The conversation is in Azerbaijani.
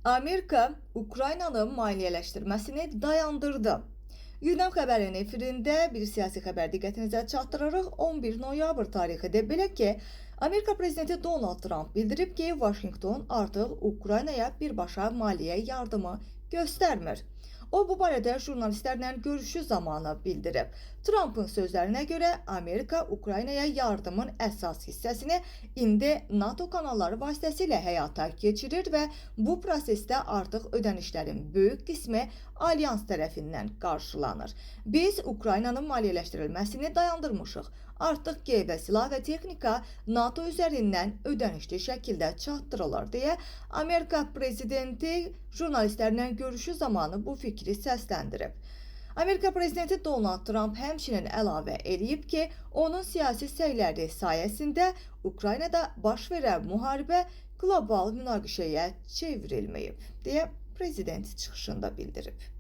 Amerika Ukraynanın maliyyələşdirməsini dayandırdı. Gündəm xəbərinin efirində bir siyasi xəbər diqqətinizə çatdırırıq. 11 noyabr tarixidir. Belə ki, Amerika prezidenti Donald Trump bildirib ki, Washington artıq Ukraynaya birbaşa maliyyə yardımı göstərmir. O, bu barədə jurnalistlərlə görüşü zamanı bildirib. Trump'ın sözlərinə görə Amerika Ukraynaya yardımın əsas hissəsini indi NATO kanalları vasitəsilə həyata keçirir və bu prosesdə artıq ödənişlərin böyük qismi Alyans tərəfindən qarşılanır. Biz Ukraynanın maliyyələşdirilməsini dayandırmışıq. Artıq Kiyevə silah və texnika NATO üzərindən ödənişli şəkildə çatdırılır deyə Amerika prezidenti jurnalistlərlə görüşü zamanı bu fikri səsləndirib. Amerika prezidenti Donald Trump həmçinin əlavə edib ki, onun siyasi səyləri sayəsində Ukraynada baş verən müharibə qlobal münaqişəyə çevrilməyib deyə prezident çıxışında bildirib.